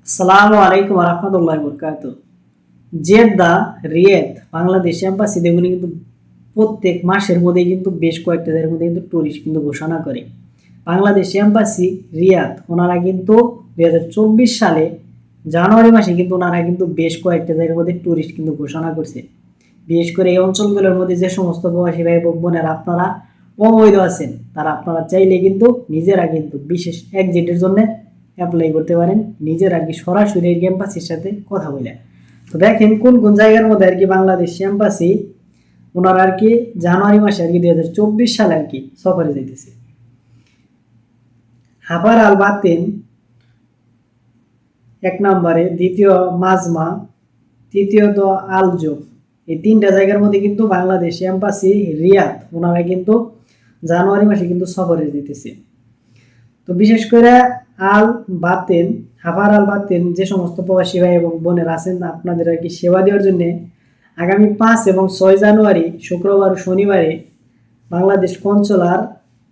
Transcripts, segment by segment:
আসসালামু আলাইকুম রহমতুল্লাহ বরকাত। জেদ্দা, রিয়াদ, বাংলাদেশ এম্বাসি দেখুন কিন্তু প্রত্যেক মাসের মধ্যে কিন্তু বেশ কয়েকটা জায়গার মধ্যে কিন্তু টুরিস্ট কিন্তু ঘোষণা করে। বাংলাদেশ এম্বাসি রিয়াদ ওনারা কিন্তু 2024 সালে জানুয়ারি মাসে কিন্তু ওনারা কিন্তু বেশ কয়েকটা জায়গার মধ্যে টুরিস্ট কিন্তু ঘোষণা করছে। বিশেষ করে এই অঞ্চলগুলোর মধ্যে যে সমস্ত প্রবাসী ভাই বোনেরা আপনারা অবৈধ আছেন, তারা আপনারা চাইলে কিন্তু নিজেরা কিন্তু বিশেষ এক্সিটের জন্য অ্যাপ্লাই করতে পারেন, নিজের আর কি সরাসরি এম্বাসির সাথে কথা বলে। তো দেখেন কোন কোন জায়গার মধ্যে আর কি বাংলাদেশ এম্বাসি ওনারা আর কি জানুয়ারি মাসে আর কি 2024 সালে আর কি সফরে যাইতেছে। হাফার আল বাতেন এক নম্বরে, দ্বিতীয় মাজমা, তৃতীয়ত আলজোফ। এই তিনটা জায়গার মধ্যে কিন্তু বাংলাদেশ এম্বাসি রিয়াদ ওনারা কিন্তু জানুয়ারি মাসে কিন্তু সফরে যেতেছে। তো বিশেষ করে আল বাতেন, হাফার আল বাতেন যে সমস্ত প্রবাসী ভাই এবং বোনের আছেন আপনাদের আর কি সেবা দেওয়ার জন্য আগামী 5 এবং 6 জানুয়ারি শুক্রবার ও শনিবারে বাংলাদেশ কনসুলার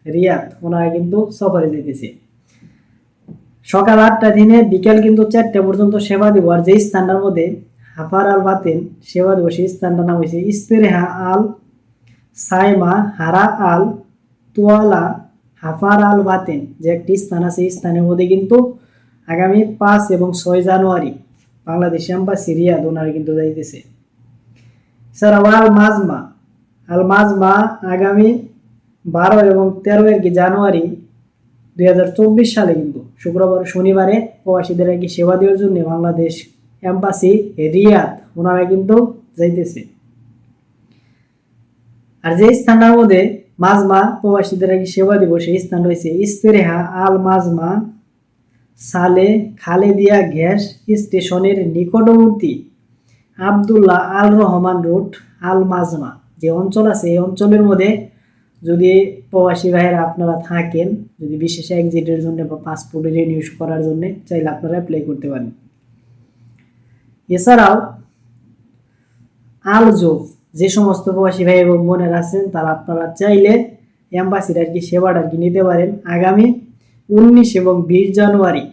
রিয়াদ ওনারা কিন্তু সফরে যেতেছে। সকাল 8টা দিনে বিকেল কিন্তু 4টা পর্যন্ত সেবা দিব। আর যে স্থানটার মধ্যে হাফার আল বাতেন সেবা দেব সেই স্থানটার নাম হয়েছে ইস্তেরেহা আল সাইমা হারা আল তোয়ালা হাফার আল বাতেন, যে একটি স্থান আছে এই স্থানের মধ্যে কিন্তু আগামী 5 এবং 6 জানুয়ারি বাংলাদেশ এম্বাসি রিয়াদ ওনারা কিন্তু যাইতেছে। স্যার আল মাজমা, আল মাজমা আগামী 12 এবং 13 জানুয়ারি 2024 সালে কিন্তু শুক্রবার শনিবারে প্রবাসীদের আর কি সেবা দেওয়ার জন্য বাংলাদেশ এম্বাসি রিয়াদ ওনারা কিন্তু যাইতেছে। আর যে স্থানটার মধ্যে মাজমা প্রবাসীদের আর কি সেবা দিব সেই স্থান রয়েছে ইস্তেরেহা আল মাজমা সালে খালেদিয়া গ্যাস স্টেশনের নিকটবর্তী আবদুল্লাহ আল রহমান রোড আল মাজমা। যে অঞ্চল আছে এই অঞ্চলের মধ্যে যদি প্রবাসী ভাইয়েরা আপনারা থাকেন, যদি বিশেষ এক্সিটের জন্য বা পাসপোর্ট রিনিউ করার জন্য চাইলে আপনারা অ্যাপ্লাই করতে পারেন। এছাড়াও আলজোফ, যে সমস্ত প্রবাসী ভাই এবং বোনেরা আছেন তারা আপনারা চাইলে এম্বাসির আর কি সেবাটা আর কি নিতে পারেন। আগামী 19 এবং 20 জানুয়ারি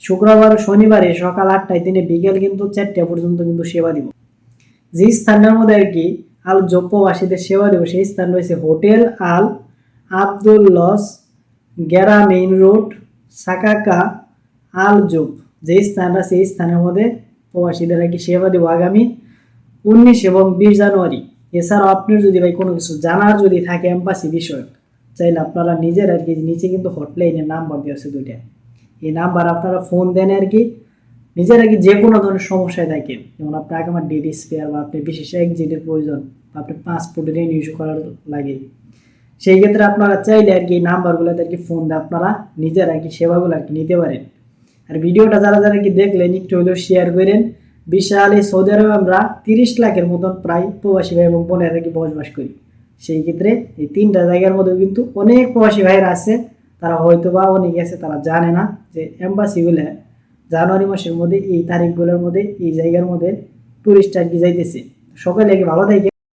শুক্রবার শনিবারে সকাল 8টায় দিনে বিকেল কিন্তু 4টা পর্যন্ত কিন্তু সেবা দিব। যে স্থানটার মধ্যে আর কি আল জোপ প্রবাসীদের সেবা দেব সেই স্থান রয়েছে হোটেল আল আব্দুল লস, গেরা মেইন রোড, সাকাকা আল জোপ। যে স্থান আছে এই স্থানের মধ্যে প্রবাসীদের আর কি সেবা দেব আগামী 19 এবং 20 জানুয়ারি। এছাড়াও আপনার যদি ভাই কোনো কিছু জানার যদি থাকে এম্বাসি বিষয়ক, চাইলে আপনারা নিজের আর কি নিচে কিন্তু হটলাইনের নাম্বার দেওয়া আছে 2টা, এই নাম্বার আপনারা ফোন দেন আর কি নিজের আর কি যে কোনো ধরনের সমস্যায় থাকেন, যেমন আপনার আগামার ডেট স্পেয়ার বা আপনি বিশেষ এক্সিটের প্রয়োজন বা আপনি পাসপোর্ট রিনিউ করার লাগে, সেই ক্ষেত্রে আপনারা চাইলে আর কি এই নাম্বারগুলোতে আর কি ফোন দিয়ে আপনারা নিজের আর কি সেবাগুলো আর কি নিতে পারেন। আর ভিডিওটা যারা যারা কি দেখলেন একটু হলেও শেয়ার করেন। বিশাল এই সৌদি আরবে আমরা 30 লাখের মতন প্রায় প্রবাসী ভাই এবং বোনেরা কি বসবাস করি। সেই ক্ষেত্রে এই 3টা জায়গার মধ্যে কিন্তু অনেক প্রবাসী ভাইয়েরা আছে, তারা হয়তো বা অনেকে আছে তারা জানে না যে এম্বাসিগুলো জানুয়ারি মাসের মধ্যে এই তারিখগুলোর মধ্যে এই জায়গার মধ্যে টুরিস্ট আর কি যাইতেছে। সকলে ভালো থাকে।